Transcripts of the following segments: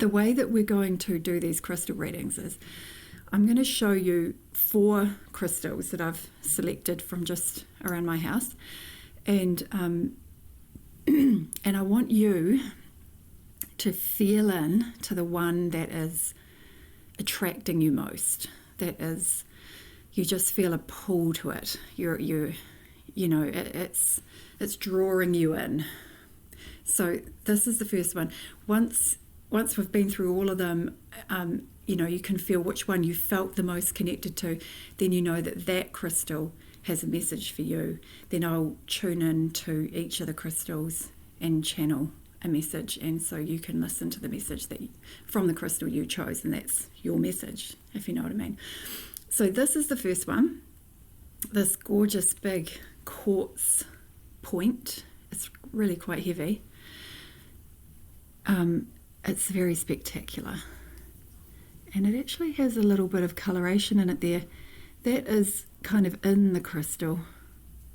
the way that we're going to do these crystal readings is I'm going to show you 4 crystals that I've selected from just around my house, and and I want you to feel in to the one that is attracting you most, that is, you just feel a pull to it. It's drawing you in. So this is the first one. Once we've been through all of them, you can feel which one you felt the most connected to. Then you know that crystal has a message for you. Then I'll tune in to each of the crystals and channel a message, and so you can listen to the message from the crystal you chose, and that's your message, if you know what I mean. So this is the first one, this gorgeous big quartz point. It's really quite heavy. It's very spectacular, and it actually has a little bit of coloration in it there. That is kind of in the crystal.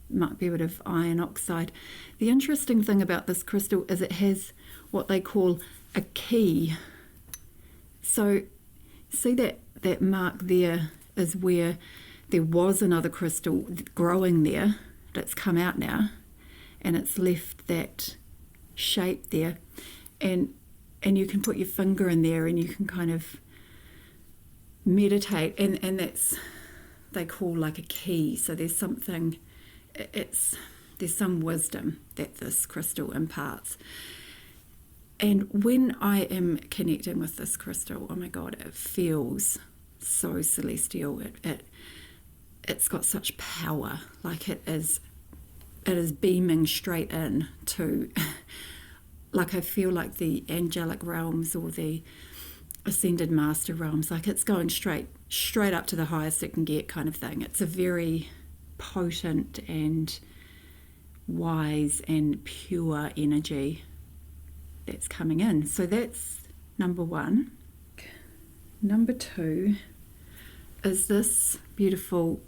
Might be a bit of iron oxide. The interesting thing about this crystal is it has what they call a key. So see that mark there is where there was another crystal growing there that's come out now, and it's left that shape there, and you can put your finger in there and you can kind of meditate, and that's, they call like a key. So there's something, there's some wisdom that this crystal imparts. And when I am connecting with this crystal, oh my God, it feels so celestial. It's got such power. Like it is beaming straight in to, like I feel like the angelic realms or the ascended master realms. Like it's going straight up to the highest it can get, kind of thing. It's a very potent and wise and pure energy that's coming in. So that's number 1. Number 2 is this beautiful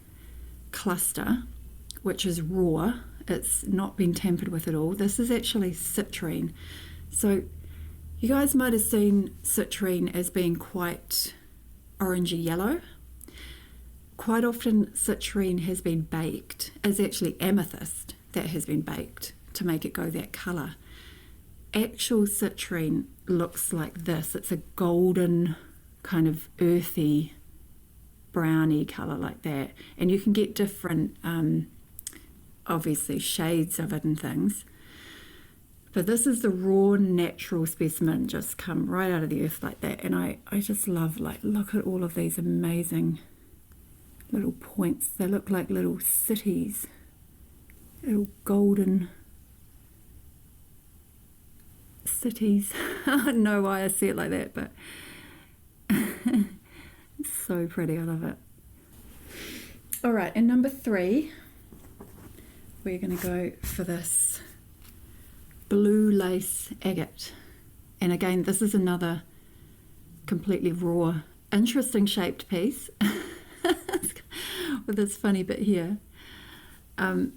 cluster, which is raw. It's not been tampered with at all. This is actually citrine. So you guys might have seen citrine as being quite orangey yellow. Quite often citrine has been baked, as actually amethyst that has been baked to make it go that colour. Actual citrine looks like this. It's a golden kind of earthy browny colour like that, and you can get different obviously shades of it and things, but this is the raw natural specimen, just come right out of the earth like that. And I just love, like, look at all of these amazing little points. They look like little cities, little golden cities. I don't know why I see it like that, but it's so pretty. I love it. All right, and number 3, we're going to go for this blue lace agate. And again, this is another completely raw, interesting shaped piece with this funny bit here. But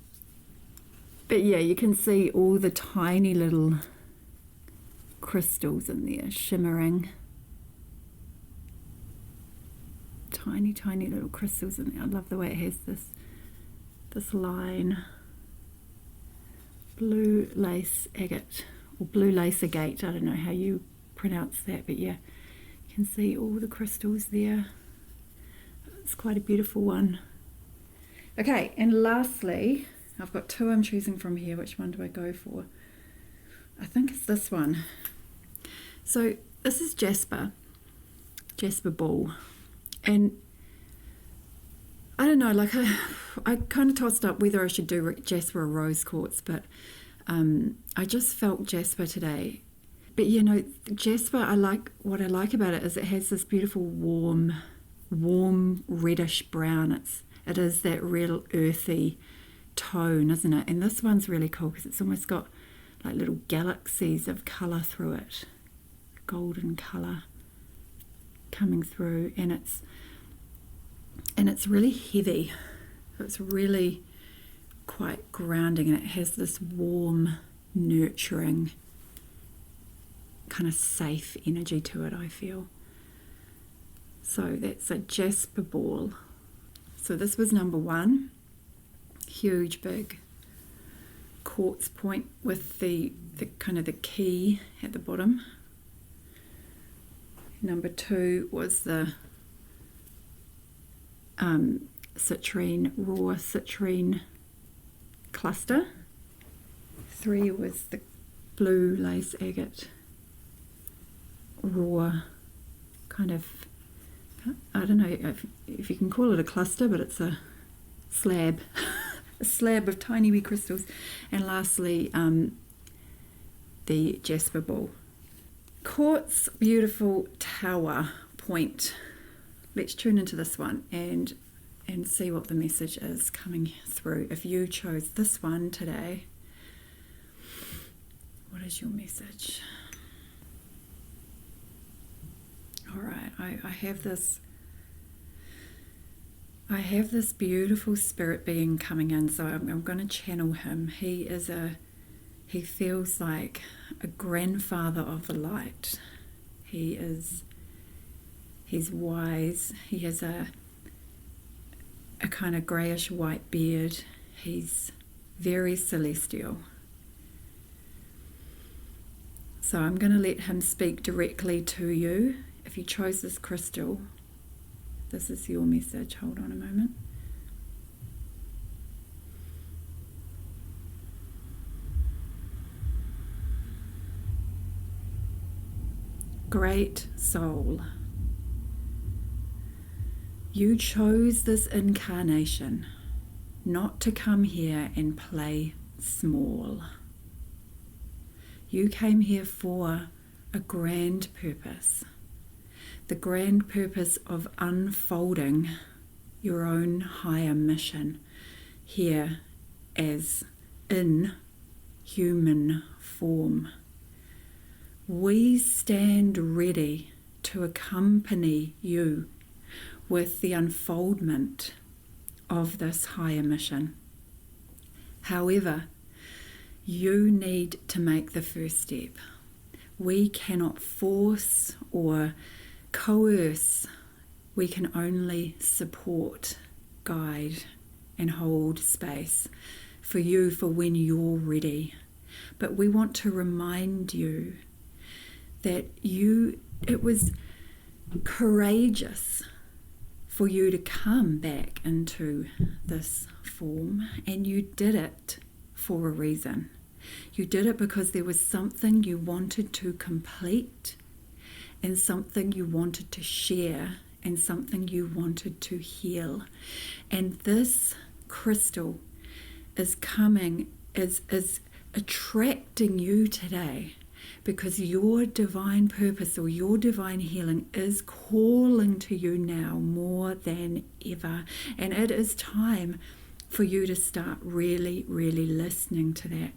yeah, you can see all the tiny little crystals in there shimmering. Tiny little crystals in there. I love the way it has this line. Blue lace agate, or blue lace agate, I don't know how you pronounce that, but yeah, you can see all the crystals there. It's quite a beautiful one. Okay, and lastly, I've got 2 I'm choosing from here. Which one do I go for? I think it's this one. So this is Jasper Ball, and I don't know, like I kind of tossed up whether I should do Jasper or rose quartz, but I just felt Jasper today. But you know, Jasper, what I like about it is it has this beautiful warm reddish brown. It is that real earthy tone, isn't it? And this one's really cool because it's almost got like little galaxies of colour through it, golden colour coming through, and it's really heavy. It's really quite grounding, and it has this warm, nurturing kind of safe energy to it, I feel. So that's a jasper ball. So this was number 1. Huge, big quartz point with the kind of the key at the bottom. Number 2 was the citrine, raw citrine cluster. 3 was the blue lace agate, raw kind of, I don't know if you can call it a cluster, but it's a slab, a slab of tiny wee crystals. And lastly, the jasper ball. Quartz, beautiful tower point. Let's tune into this one and see what the message is coming through. If you chose this one today, what is your message? All right, I have this beautiful spirit being coming in, so I'm going to channel him. He feels like a grandfather of the light. He's wise. He has a kind of greyish white beard. He's very celestial. So I'm going to let him speak directly to you. If you chose this crystal, this is your message. Hold on a moment. Great soul, you chose this incarnation not to come here and play small. You came here for a grand purpose, the grand purpose of unfolding your own higher mission here as in human form. We stand ready to accompany you with the unfoldment of this higher mission. However, you need to make the first step. We cannot force or coerce. We can only support, guide, and hold space for you for when you're ready. But we want to remind you that it was courageous for you to come back into this form, and you did it for a reason. You did it because there was something you wanted to complete, and something you wanted to share, and something you wanted to heal. And this crystal is coming, is attracting you today, because your divine purpose or your divine healing is calling to you now more than ever. And it is time for you to start really, really listening to that,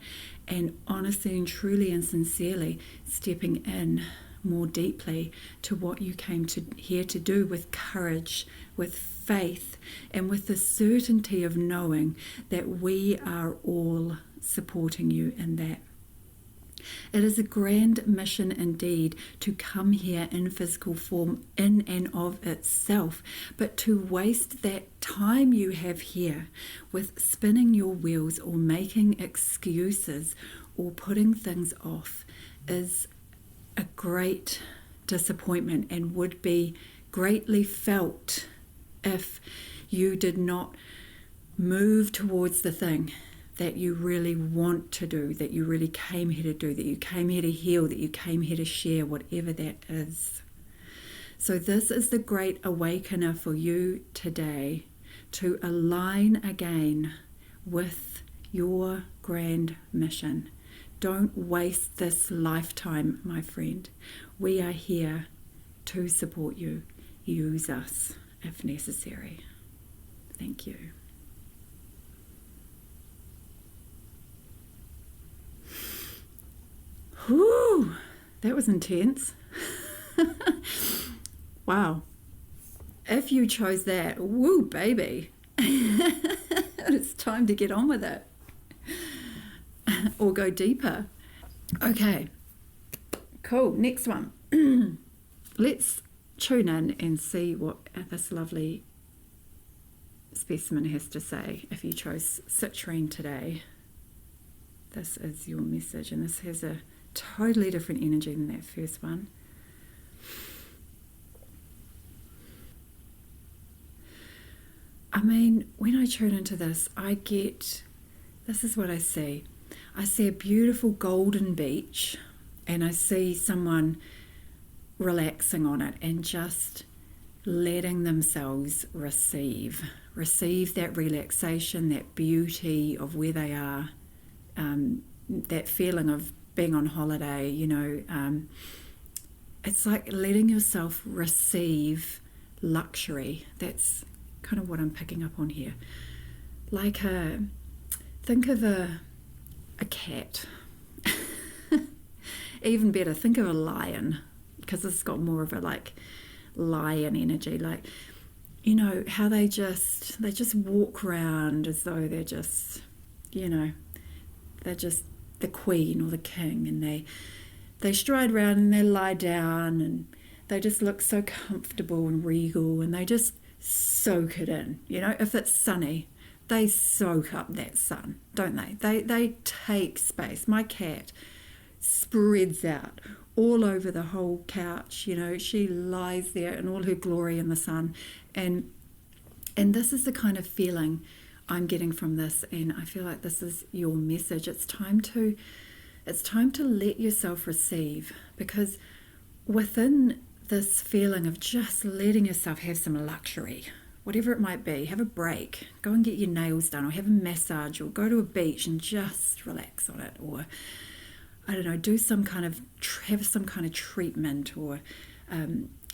and honestly and truly and sincerely stepping in more deeply to what you came here to do, with courage, with faith, and with the certainty of knowing that we are all supporting you in that. It is a grand mission indeed to come here in physical form in and of itself, but to waste that time you have here with spinning your wheels or making excuses or putting things off is a great disappointment, and would be greatly felt if you did not move towards the thing that you really want to do, that you really came here to do, that you came here to heal, that you came here to share, whatever that is. So this is the great awakener for you today, to align again with your grand mission. Don't waste this lifetime, my friend. We are here to support you. Use us if necessary. Thank you. Whew, that was intense. Wow. If you chose that, woo, baby. It's time to get on with it. Or go deeper. Okay, Cool. Next one. Let's tune in and see what this lovely specimen has to say. If you chose citrine today, this is your message, and this has a totally different energy than that first one. I mean, when I tune into this, this is what I see. I see a beautiful golden beach, and I see someone relaxing on it and just letting themselves receive that relaxation, that beauty of where they are, that feeling of being on holiday, it's like letting yourself receive luxury. That's kind of what I'm picking up on here. Like think of a cat. Even better, think of a lion, because it's got more of a lion energy. Like, how they just walk around as though they're just, they're just the queen or the king, and they stride around and they lie down and they just look so comfortable and regal, and they just soak it in. If it's sunny, they soak up that sun, don't they? They take space. My cat spreads out all over the whole couch. She lies there in all her glory in the sun, and this is the kind of feeling I'm getting from this, and I feel like this is your message. It's time to let yourself receive, because within this feeling of just letting yourself have some luxury, whatever it might be, have a break, go and get your nails done, or have a massage, or go to a beach and just relax on it, or I don't know, have some kind of treatment, or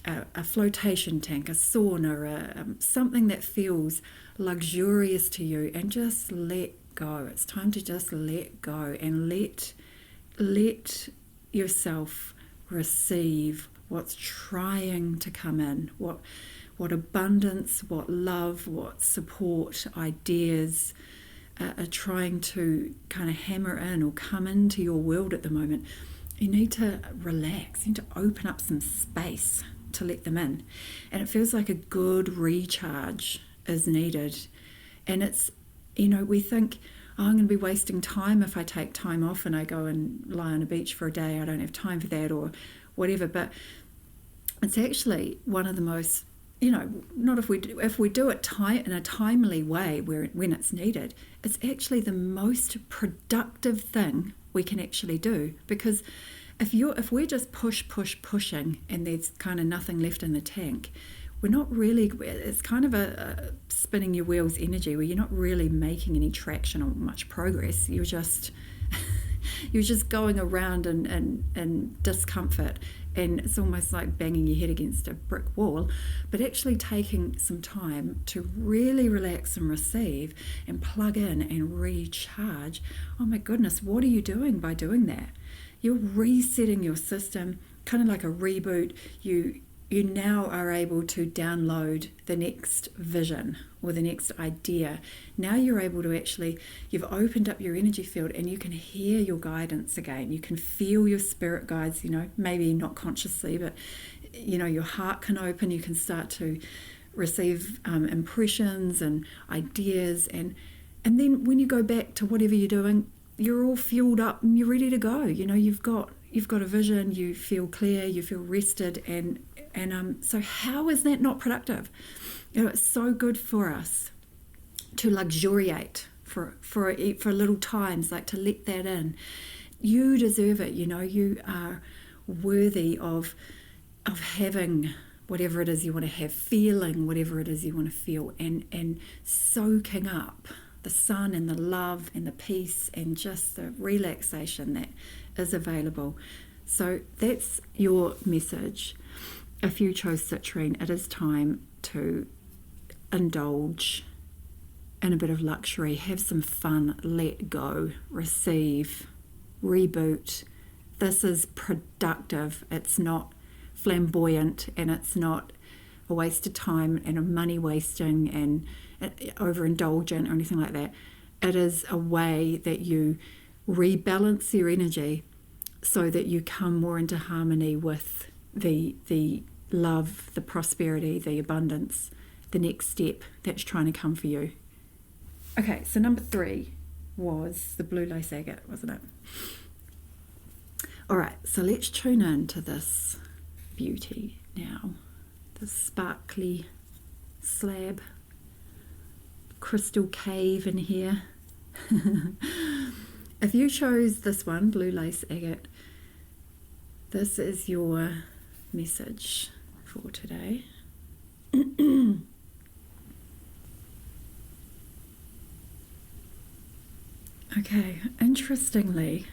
a flotation tank, a sauna, something that feels luxurious to you, and just let go. It's time to just let go and let yourself receive what's trying to come in, what abundance, what love, what support, ideas are trying to kind of hammer in or come into your world at the moment. You need to relax, you need to open up some space to let them in. And it feels like a good recharge is needed. And it's, we think, I'm going to be wasting time if I take time off and I go and lie on a beach for a day. I don't have time for that, or whatever. But it's actually one of the most, not if we do it in a timely way when it's needed, it's actually the most productive thing we can actually do. Because if we're just pushing and there's kind of nothing left in the tank, we're not really, it's kind of a spinning your wheels energy where you're not really making any traction or much progress. You're just going around in discomfort, and it's almost like banging your head against a brick wall. But actually taking some time to really relax and receive and plug in and recharge, oh my goodness, what are you doing by doing that? You're resetting your system, kind of like a reboot. You now are able to download the next vision or the next idea. Now you're able to you've opened up your energy field, and you can hear your guidance again. You can feel your spirit guides, maybe not consciously, but your heart can open. You can start to receive impressions and ideas, and then when you go back to whatever you're doing, you're all fueled up and you're ready to go. You've got a vision, you feel clear, you feel rested, and so how is that not productive? It's so good for us to luxuriate for little times, like to let that in. You deserve it. You are worthy of having whatever it is you want to have, feeling whatever it is you want to feel, and soaking up the sun and the love and the peace and just the relaxation that is available. So that's your message. If you chose citrine, it is time to indulge in a bit of luxury, have some fun, let go, receive, reboot. This is productive. It's not flamboyant, and it's not a waste of time and a money wasting and overindulgent or anything like that. It is a way that you rebalance your energy so that you come more into harmony with the love, the prosperity, the abundance, the next step that's trying to come for you. Okay, so number 3 was the blue lace agate, wasn't it? All right, so let's tune in to this beauty now. This sparkly slab, crystal cave in here. If you chose this one, blue lace agate, this is your message for today. Okay, interestingly,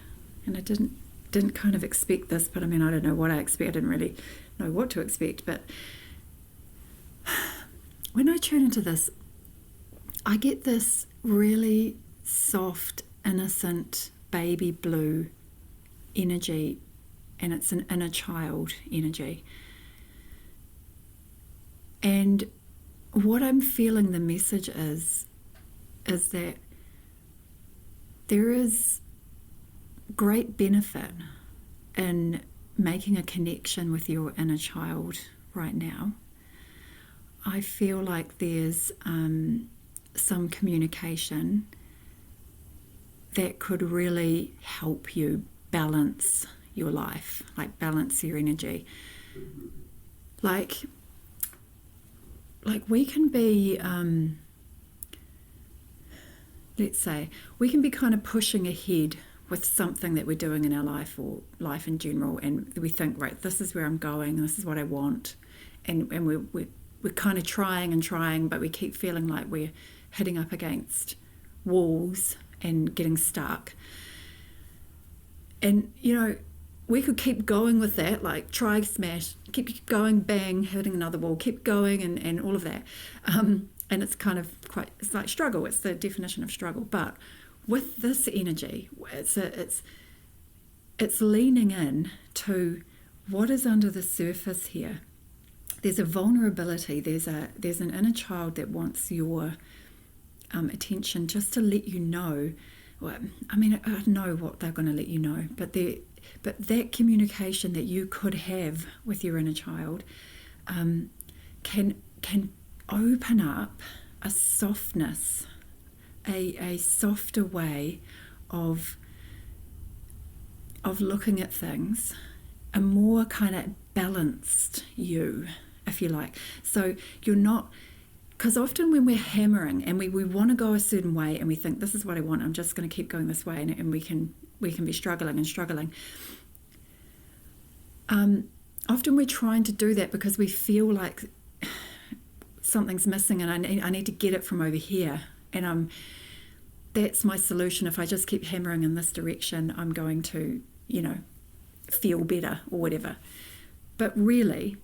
and I didn't kind of expect this, but I mean, I don't know what I expect. I didn't really know what to expect, but when I tune into this, I get this really soft, innocent, baby blue energy, and it's an inner child energy. And what I'm feeling the message is that there is great benefit in making a connection with your inner child right now. I feel like there's some communication that could really help you balance your life, like balance your energy. Like we can be, let's say, we can be kind of pushing ahead with something that we're doing in our life or life in general, and we think, right, this is where I'm going, this is what I want, and we're kind of trying, but we keep feeling like we're hitting up against walls and getting stuck. And, you know, we could keep going with that, like try, smash, keep going, bang, hitting another wall, keep going, and all of that. And it's kind of it's like struggle. It's the definition of struggle. But with this energy, it's leaning in to what is under the surface here. There's a vulnerability. There's an inner child that wants your attention, just to let you know. Well, I mean, I know what they're going to let you know, but that communication that you could have with your inner child can open up a softness, a softer way of looking at things, a more kind of balanced you, if you like. So you're not, because often when we're hammering and we want to go a certain way and we think, this is what I want, I'm just going to keep going this way, and we can be struggling. Often we're trying to do that because we feel like something's missing, and I need to get it from over here, and that's my solution. If I just keep hammering in this direction, I'm going to, feel better or whatever. But really,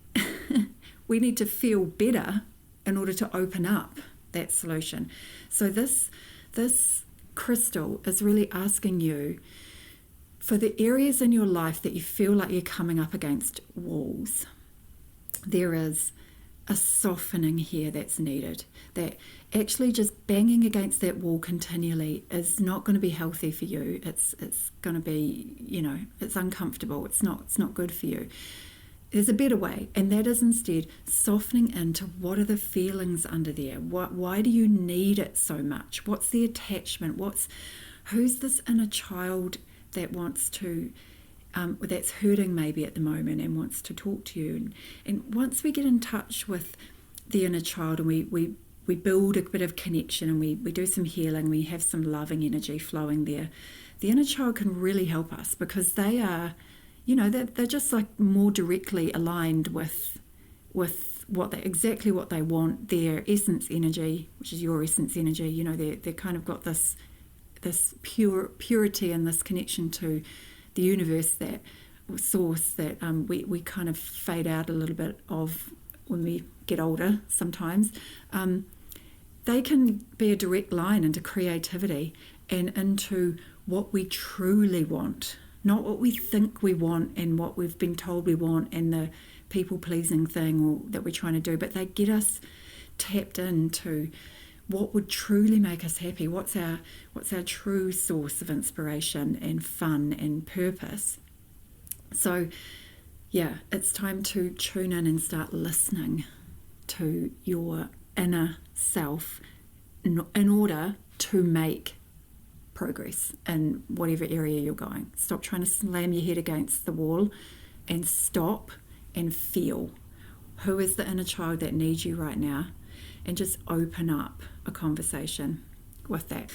we need to feel better in order to open up that solution. So this crystal is really asking you, for the areas in your life that you feel like you're coming up against walls, there is a softening here that's needed. That actually just banging against that wall continually is not going to be healthy for you. It's going to be, it's uncomfortable. It's not good for you. There's a better way, and that is instead softening into what are the feelings under there. Why do you need it so much? What's the attachment? Who's this inner child that wants to, that's hurting maybe at the moment and wants to talk to you? And once we get in touch with the inner child and we build a bit of connection and we do some healing, we have some loving energy flowing there, the inner child can really help us, because they are, they're just like more directly aligned with exactly what they want, their essence energy, which is your essence energy. They're kind of got this purity and this connection to the universe, that source that we kind of fade out a little bit of when we get older sometimes. They can be a direct line into creativity and into what we truly want, not what we think we want and what we've been told we want and the people-pleasing thing that we're trying to do, but they get us tapped into what would truly make us happy. What's our true source of inspiration and fun and purpose? So yeah, it's time to tune in and start listening to your inner self in order to make progress in whatever area you're going. Stop trying to slam your head against the wall and stop and feel. Who is the inner child that needs you right now? And just open up a conversation with that.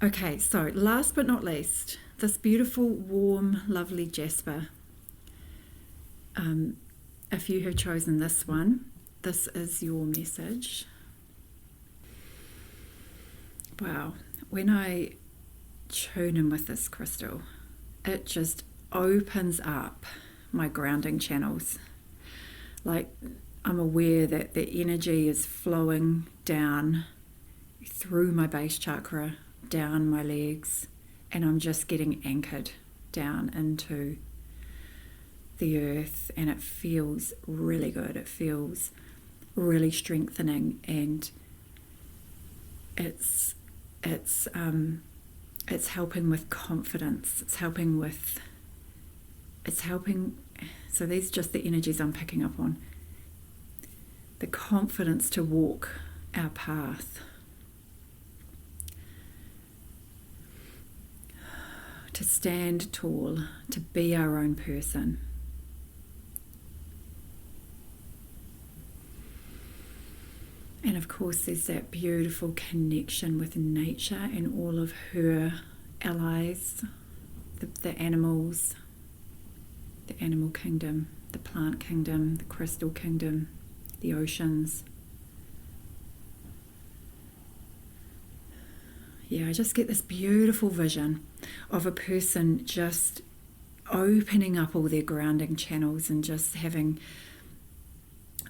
Okay, so last but not least, this beautiful, warm, lovely jasper. If you have chosen this one, this is your message. Wow, when I tune in with this crystal, it just opens up my grounding channels. Like, I'm aware that the energy is flowing down through my base chakra, down my legs, and I'm just getting anchored down into the earth, and it feels really good. It feels really strengthening, and it's helping with confidence. It's helping. So these are just the energies I'm picking up on. The confidence to walk our path, to stand tall, to be our own person. And of course, there's that beautiful connection with nature and all of her allies, the animals, the animal kingdom, the plant kingdom, the crystal kingdom, the oceans. Yeah, I just get this beautiful vision of a person just opening up all their grounding channels and just having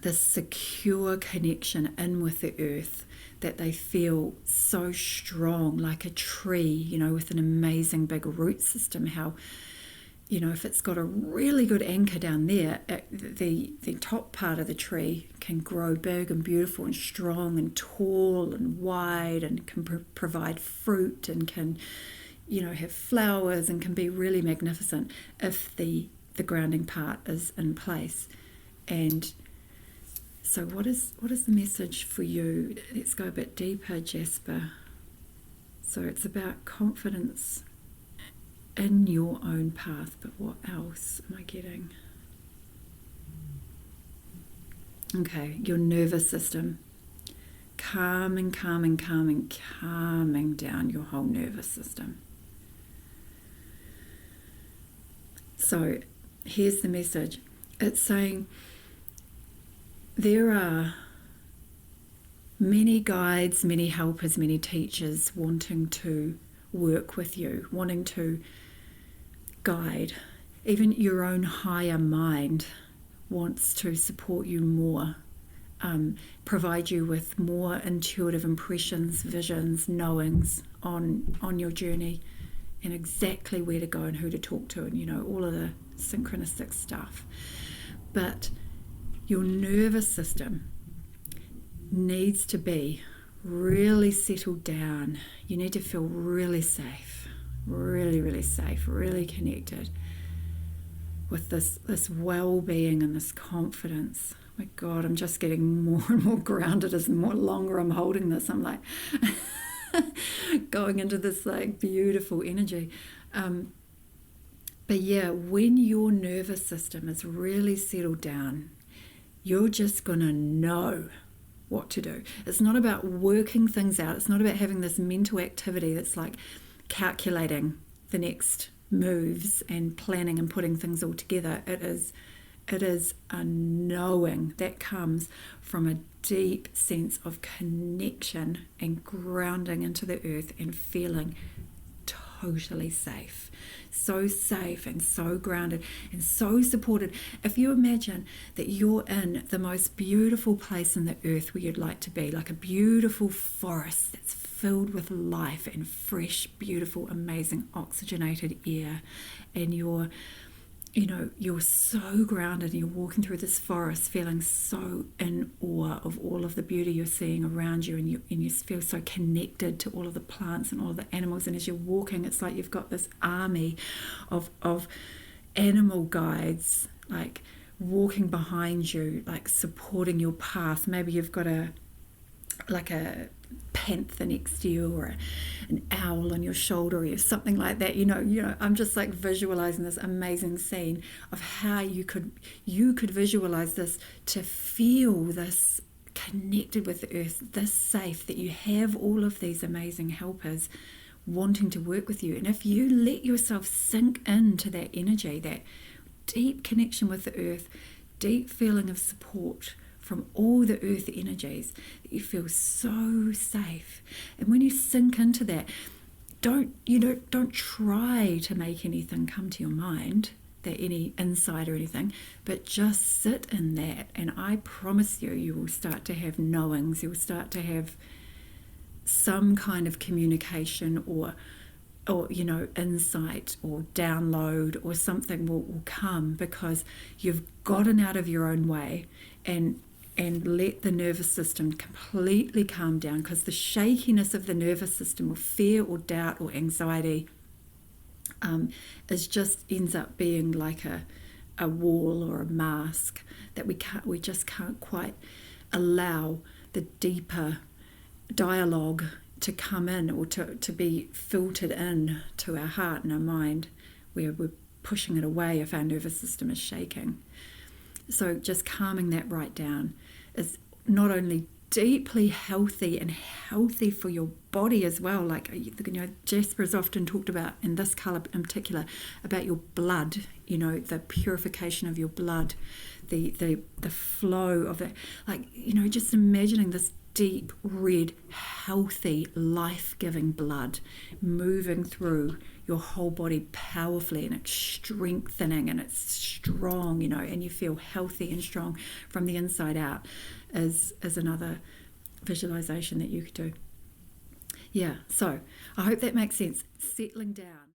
this secure connection in with the earth, that they feel so strong, like a tree, with an amazing big root system. How, if it's got a really good anchor down there, the top part of the tree can grow big and beautiful and strong and tall and wide, and can provide fruit, and can, have flowers, and can be really magnificent if the grounding part is in place. And so what is the message for you? Let's go a bit deeper, Jasper. So it's about confidence in your own path, but what else am I getting? Okay, your nervous system. Calming down your whole nervous system. So here's the message. It's saying, there are many guides, many helpers, many teachers wanting to work with you, wanting to guide. Even your own higher mind wants to support you more, provide you with more intuitive impressions, visions, knowings on your journey, and exactly where to go and who to talk to, and all of the synchronistic stuff. But your nervous system needs to be really settled down. You need to feel really safe, really safe, really connected with this well-being and this confidence. Oh my God, I'm just getting more and more grounded as the more longer I'm holding this. I'm like going into this like beautiful energy. But yeah, when your nervous system is really settled down, you're just going to know what to do. It's not about working things out. It's not about having this mental activity that's like calculating the next moves and planning and putting things all together. It is a knowing that comes from a deep sense of connection and grounding into the earth and feeling totally safe. So safe and so grounded and so supported. If you imagine that you're in the most beautiful place in the earth where you'd like to be, like a beautiful forest that's filled with life and fresh, beautiful, amazing oxygenated air, and you're so grounded, and you're walking through this forest feeling so in awe of all of the beauty you're seeing around you, and you feel so connected to all of the plants and all of the animals, and as you're walking, it's like you've got this army of animal guides, like walking behind you, like supporting your path. Maybe you've got a panther next to you, or an owl on your shoulder, or something like that. I'm just like visualizing this amazing scene of how you could visualize this, to feel this connected with the earth, this safe, that you have all of these amazing helpers wanting to work with you. And if you let yourself sink into that energy, that deep connection with the earth, deep feeling of support from all the earth energies, that you feel so safe. And when you sink into that, don't try to make anything come to your mind, that any insight or anything, but just sit in that, and I promise you will start to have knowings. You'll start to have some kind of communication, or insight or download, or something will come, because you've gotten out of your own way and let the nervous system completely calm down. Because the shakiness of the nervous system, or fear or doubt or anxiety, ends up being like a wall or a mask that we just can't quite allow the deeper dialogue to come in, or to be filtered in to our heart and our mind, where we're pushing it away if our nervous system is shaking. So just calming that right down is not only deeply healthy, and healthy for your body as well. Like, Jasper has often talked about, in this colour in particular, about your blood, the purification of your blood, the flow of it. Like, just imagining this deep, red, healthy, life-giving blood moving through your whole body powerfully, and it's strengthening, and it's strong, and you feel healthy and strong from the inside out, is another visualization that you could do. Yeah, so I hope that makes sense. Settling down.